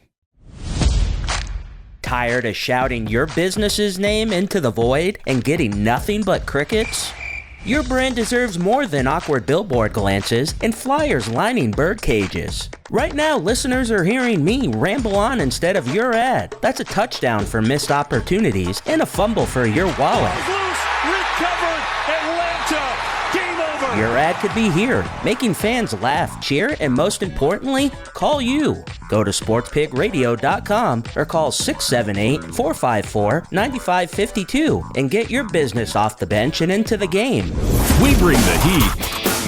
Tired of shouting your business's name into the void and getting nothing but crickets? Your brand deserves more than awkward billboard glances and flyers lining bird cages. Right now, listeners are hearing me ramble on instead of your ad. That's a touchdown for missed opportunities and a fumble for your wallet. Recovered, Atlanta. Game over. Your ad could be here, making fans laugh, cheer, and most importantly, call you. Go to sportspigradio.com or call 678-454-9552 and get your business off the bench and into the game. We bring the heat.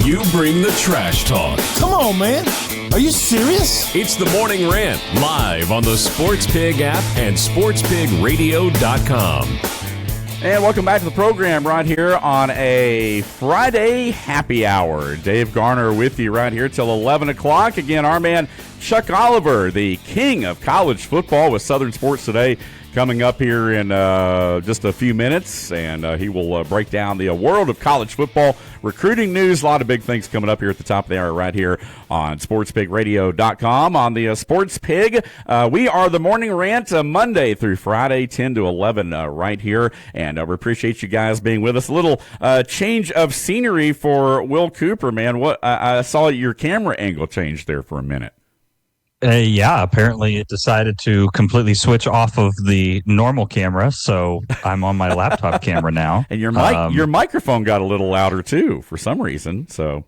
You bring the trash talk. Come on, man. Are you serious? It's the Morning Rant, live on the Sports Pig app and sportspigradio.com. And welcome back to the program right here on a Friday happy hour. Dave Garner with you right here till 11 o'clock. Again, our man Chuck Oliver, the king of college football with Southern Sports Today, coming up here in just a few minutes, and he will break down the world of college football, recruiting news, a lot of big things coming up here at the top of the hour right here on sportspigradio.com. On the Sports Pig, we are the Morning Rant Monday through Friday, 10 to 11 right here, and we appreciate you guys being with us. A little change of scenery for Will Cooper, man. What I saw your camera angle change there for a minute. Yeah, apparently it decided to completely switch off of the normal camera, so I'm on my laptop camera now. And your microphone got a little louder too for some reason. So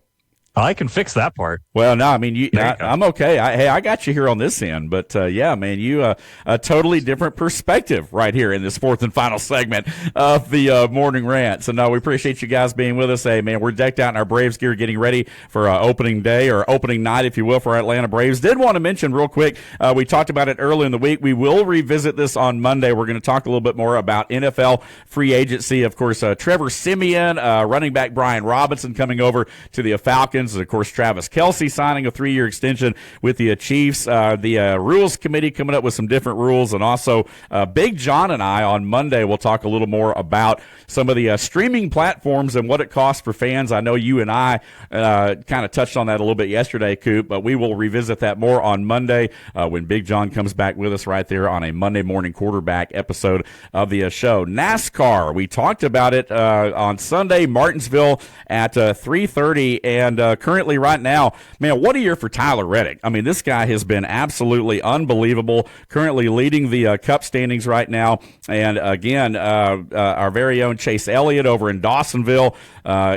I can fix that part. Well, no, I mean, I'm okay. I got you here on this end, but yeah, man, you a totally different perspective right here in this fourth and final segment of the Morning Rant. So, no, we appreciate you guys being with us. Hey, man, we're decked out in our Braves gear, getting ready for opening day or opening night, if you will, for our Atlanta Braves. Did want to mention real quick, we talked about it early in the week. We will revisit this on Monday. We're going to talk a little bit more about NFL free agency. Of course, Trevor Siemian, running back Brian Robinson coming over to the Falcons. And, of course, Travis Kelce signing a 3-year extension with the Chiefs. The Rules Committee coming up with some different rules. And also, Big John and I on Monday will talk a little more about some of the streaming platforms and what it costs for fans. I know you and I kind of touched on that a little bit yesterday, Coop, but we will revisit that more on Monday when Big John comes back with us right there on a Monday morning quarterback episode of the show. NASCAR, we talked about it on Sunday, Martinsville at 3:30, and currently right now, man, what a year for Tyler Reddick. I mean, this guy has been absolutely unbelievable, currently leading the Cup standings right now. And again, our very own Chase Elliott over in Dawsonville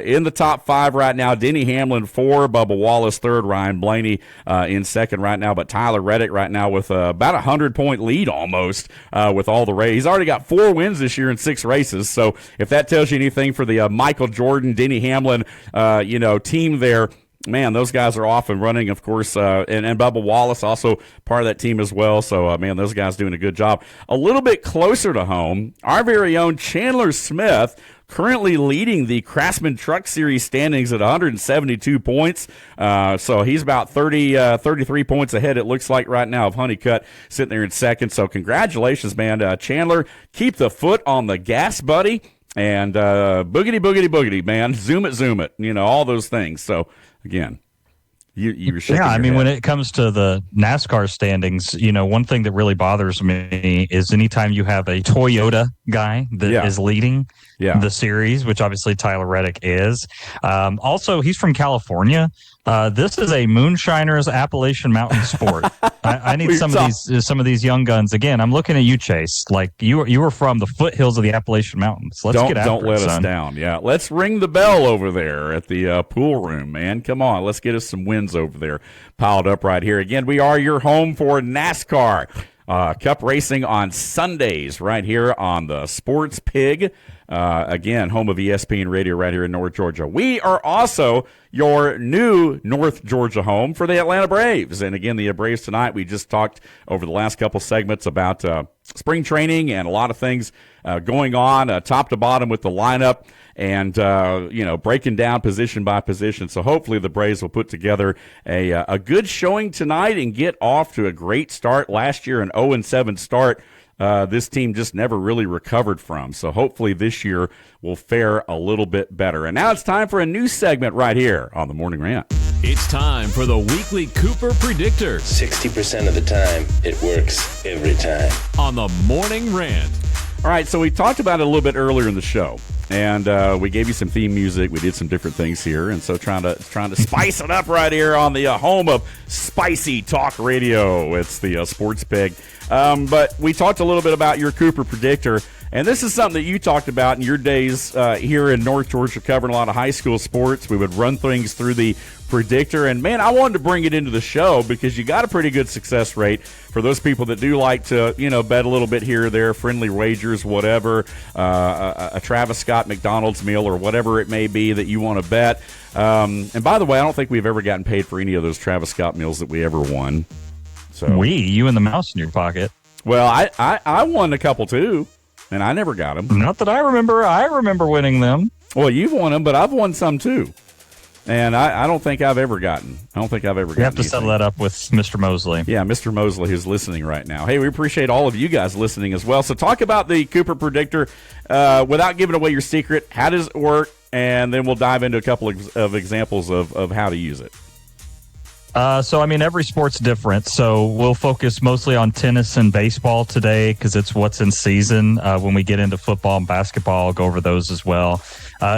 in the top 5 right now. Denny Hamlin 4, Bubba Wallace 3rd, Ryan Blaney in 2nd right now. But Tyler Reddick right now with about a 100-point lead almost with all the races. He's already got 4 wins this year in 6 races. So if that tells you anything for the Michael Jordan, Denny Hamlin, team there, man, those guys are off and running, of course, and Bubba Wallace also part of that team as well. So, man, those guys doing a good job. A little bit closer to home, our very own Chandler Smith, currently leading the Craftsman Truck Series standings at 172 points. So he's about 33 points ahead, it looks like right now, of Honeycutt sitting there in 2nd. So congratulations, man. Chandler, keep the foot on the gas, buddy. And boogity, boogity, boogity, man. Zoom it, all those things. So, again, you were shaking your head. When it comes to the NASCAR standings, one thing that really bothers me is anytime you have a Toyota guy that is leading the series, which obviously Tyler Reddick is. Also, he's from California. This is a moonshiner's Appalachian Mountain sport. I need some of these young guns. Again, I'm looking at you, Chase. Like you were from the foothills of the Appalachian Mountains. Let's get after it, Don't let us son. down. Yeah, let's ring the bell over there at the pool room, man. Come on, let's get us some wins over there piled up right here. Again, we are your home for NASCAR Cup racing on Sundays right here on the Sports Pig. Again, home of ESPN Radio right here in North Georgia. We are also your new North Georgia home for the Atlanta Braves. And again, the Braves tonight, we just talked over the last couple segments about spring training and a lot of things going on top to bottom with the lineup and, breaking down position by position. So hopefully the Braves will put together a good showing tonight and get off to a great start. Last year, an 0-7 start. This team just never really recovered from. So hopefully this year will fare a little bit better. And now it's time for a new segment right here on the Morning Rant. It's time for the weekly Cooper Predictor 60% of the time, it works every time. on the Morning Rant. All right, so we talked about it a little bit earlier in the show, and we gave you some theme music. We did some different things here, and so trying to spice it up right here on the home of spicy talk radio. It's the Sports Pig. But we talked a little bit about your Cooper Predictor, and this is something that you talked about in your days here in North Georgia, covering a lot of high school sports. We would run things through the Predictor, and man, I wanted to bring it into the show because you got a pretty good success rate for those people that do like to, bet a little bit here or there, friendly wagers, whatever, a Travis Scott McDonald's meal or whatever it may be that you want to bet. And by the way, I don't think we've ever gotten paid for any of those Travis Scott meals that we ever won. So you and the mouse in your pocket. Well, I won a couple too, and I never got them. Not that I remember. I remember winning them. Well, you've won them, but I've won some too. And I don't think I've ever gotten. You have to settle that up with Mr. Mosley. Yeah, Mr. Mosley who's listening right now. Hey, we appreciate all of you guys listening as well. So talk about the Cooper Predictor without giving away your secret. How does it work? And then we'll dive into a couple of examples of how to use it. Every sport's different. So we'll focus mostly on tennis and baseball today because it's what's in season. When we get into football and basketball, I'll go over those as well.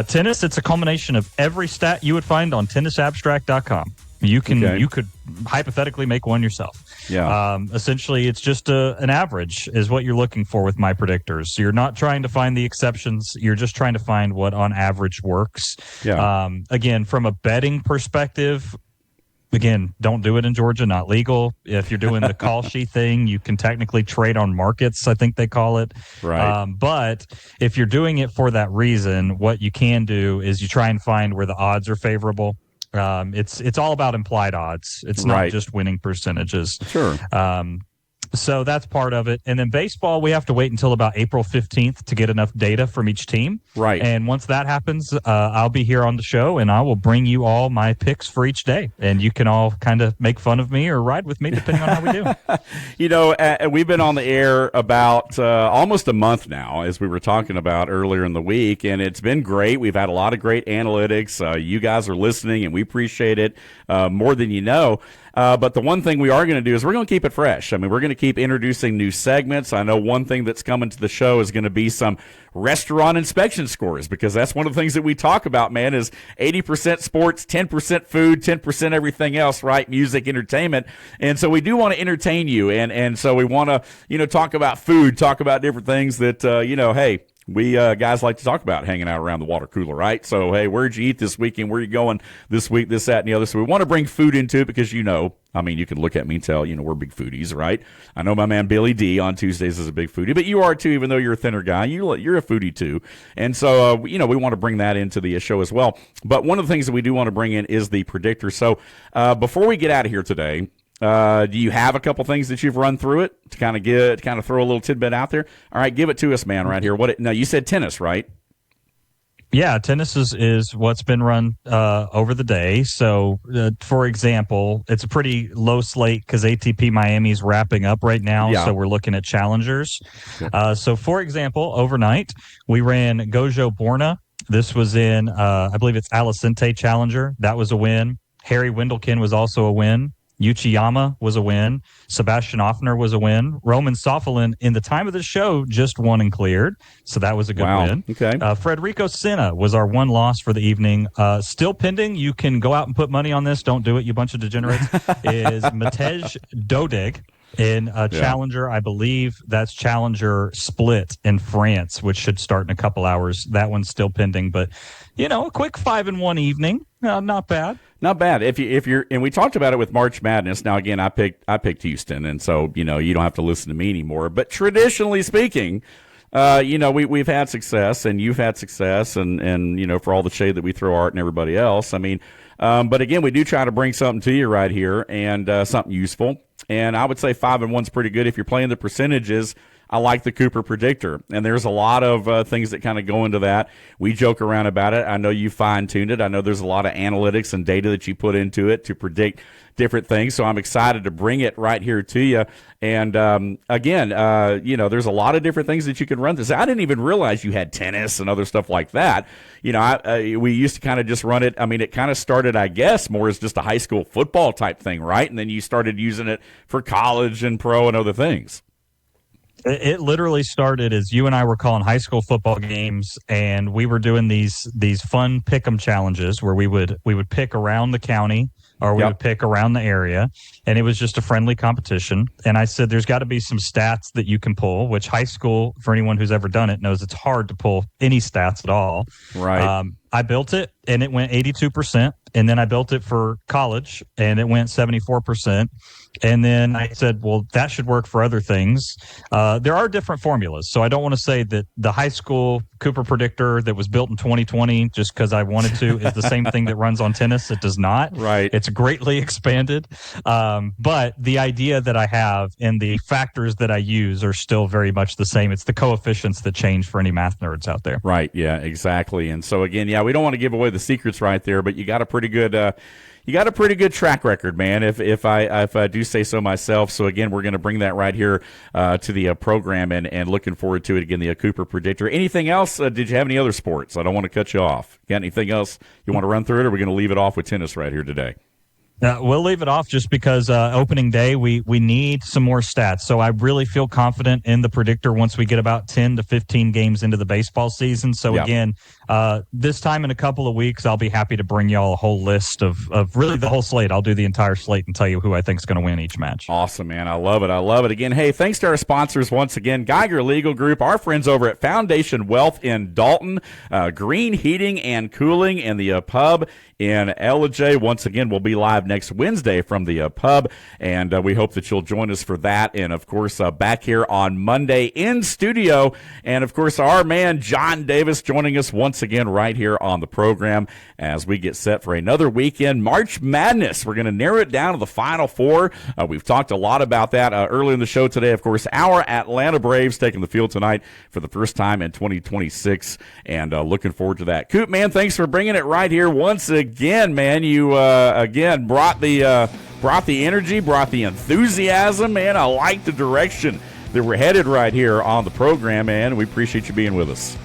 Tennis, it's a culmination of every stat you would find on tennisabstract.com. You could hypothetically make one yourself. Yeah. Essentially, it's just an average is what you're looking for with my predictors. So you're not trying to find the exceptions. You're just trying to find what on average works. Yeah. Again, from a betting perspective, again, don't do it in Georgia, not legal. If you're doing the call sheet thing, you can technically trade on markets, I think they call it. Right. But if you're doing it for that reason, what you can do is you try and find where the odds are favorable. It's all about implied odds. It's not just winning percentages. Sure. So that's part of it. And then baseball, we have to wait until about April 15th to get enough data from each team. Right. And once that happens, I'll be here on the show, and I will bring you all my picks for each day. And you can all kind of make fun of me or ride with me, depending on how we do. We've been on the air about almost a month now, as we were talking about earlier in the week, and it's been great. We've had a lot of great analytics. You guys are listening, and we appreciate it more than you know. But the one thing we are going to do is we're going to keep it fresh. I mean, we're going to keep introducing new segments. I know one thing that's coming to the show is going to be some restaurant inspection scores, because that's one of the things that we talk about, man, is 80% sports, 10% food, 10% everything else, right? Music, entertainment. And so we do want to entertain you. And so we want to, talk about food, talk about different things that, hey, we guys like to talk about hanging out around the water cooler, right? So, hey, where'd you eat this weekend? Where are you going this week? This, that, and the other. So we want to bring food into it because, you can look at me and tell, we're big foodies, right? I know my man Billy D on Tuesdays is a big foodie, but you are too, even though you're a thinner guy. You're a foodie too. And so, we want to bring that into the show as well. But one of the things that we do want to bring in is the Predictor. So before we get out of here today, do you have a couple things that you've run through it to kind of throw a little tidbit out there? All right, give it to us, man, right here. Now, you said tennis, right? Yeah, tennis is what's been run over the day. So, for example, it's a pretty low slate because ATP Miami's wrapping up right now. Yeah. So we're looking at challengers. So, for example, overnight, we ran Gojo Borna. This was in, I believe it's Alicante Challenger. That was a win. Harry Wendelken was also a win. Uchiyama was a win. Sebastian Offner was a win. Roman Sofalin, in the time of the show, just won and cleared. So that was a good win. Okay. Federico Senna was our one loss for the evening. Still pending. You can go out and put money on this. Don't do it, you bunch of degenerates. Is Matej Dodig in a Challenger. I believe that's Challenger Split in France, which should start in a couple hours. That one's still pending. But, a quick 5-1 evening. Not bad. Not bad. If you're, and we talked about it with March Madness. Now, again, I picked Houston, and so you don't have to listen to me anymore. But traditionally speaking, we've had success, and you've had success, and for all the shade that we throw Art and everybody else. I mean, but again, we do try to bring something to you right here, and something useful. And I would say 5-1's pretty good if you're playing the percentages. I like the Cooper Predictor, and there's a lot of things that kind of go into that. We joke around about it. I know you fine-tuned it. I know there's a lot of analytics and data that you put into it to predict different things, so I'm excited to bring it right here to you. And, again, there's a lot of different things that you can run this. I didn't even realize you had tennis and other stuff like that. We used to kind of just run it. I mean, it kind of started, I guess, more as just a high school football type thing, right? And then you started using it for college and pro and other things. It literally started as you and I were calling high school football games, and we were doing these fun pick'em challenges where we would pick around the county, or we would pick around the area, and it was just a friendly competition. And I said, there's got to be some stats that you can pull, which high school, for anyone who's ever done it, knows it's hard to pull any stats at all. Right. I built it, and it went 82%. And then I built it for college, and it went 74%. And then I said, well, that should work for other things. There are different formulas. So I don't want to say that the high school Cooper Predictor that was built in 2020, just because I wanted to, is the same thing that runs on tennis. It does not. Right. It's greatly expanded. But the idea that I have and the factors that I use are still very much the same. It's the coefficients that change for any math nerds out there. Right. Yeah, exactly. And so, again, we don't want to give away the secrets right there, but you got a pretty good track record, man, if I do say so myself. So, again, we're going to bring that right here to the program, and looking forward to it. Again, the Cooper Predictor. Anything else? Did you have any other sports? I don't want to cut you off. Got anything else you want to run through it, or are we going to leave it off with tennis right here today? We'll leave it off just because opening day, we need some more stats. So I really feel confident in the Predictor once we get about 10 to 15 games into the baseball season. So, again, this time in a couple of weeks, I'll be happy to bring y'all a whole list of really the whole slate. I'll do the entire slate and tell you who I think is going to win each match. Awesome, man. I love it. I love it. Again, hey, thanks to our sponsors once again, Geiger Legal Group, our friends over at Foundation Wealth in Dalton, Green Heating and Cooling, and the pub in LJ. Once again, we'll be live next Wednesday from the pub, and we hope that you'll join us for that. And, of course, back here on Monday in studio. And, of course, our man John Davis joining us once again right here on the program as we get set for another weekend. March Madness. We're going to narrow it down to the Final Four. We've talked a lot about that earlier in the show today. Of course, our Atlanta Braves taking the field tonight for the first time in 2026, and looking forward to that. Coop, man, thanks for bringing it right here once again, man. You, again, brought the energy, brought the enthusiasm, man. I like the direction that we're headed right here on the program, man. We appreciate you being with us.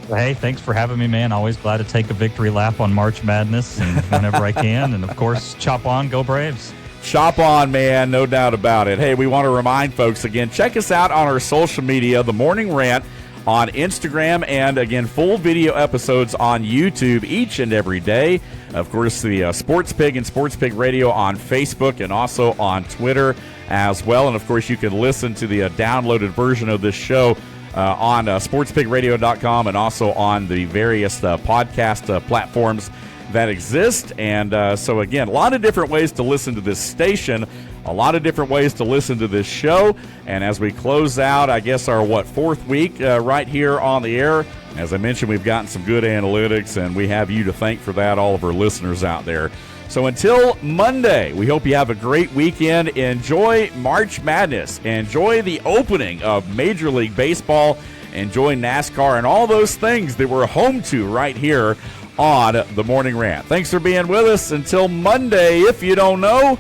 Hey, thanks for having me, man. Always glad to take a victory lap on March Madness and whenever I can. And, of course, chop on, go Braves. Shop on, man, no doubt about it. Hey, we want to remind folks again, check us out on our social media, The Morning Rant, on Instagram, and again, full video episodes on YouTube each and every day. Of course, the Sports Pig and Sports Pig Radio on Facebook and also on Twitter as well. And of course, you can listen to the downloaded version of this show on sportspigradio.com and also on the various podcast platforms that exist. And so again, a lot of different ways to listen to this station, a lot of different ways to listen to this show. And as we close out, I guess our fourth week right here on the air, as I mentioned, we've gotten some good analytics, and we have you to thank for that, all of our listeners out there. So until Monday, we hope you have a great weekend. Enjoy March Madness. Enjoy the opening of Major League Baseball. Enjoy NASCAR and all those things that we're home to right here on The Morning Rant. Thanks for being with us. Until Monday, if you don't know,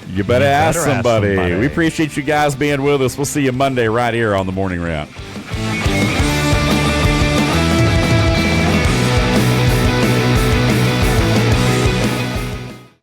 you better ask somebody. We appreciate you guys being with us. We'll see you Monday right here on The Morning Rant.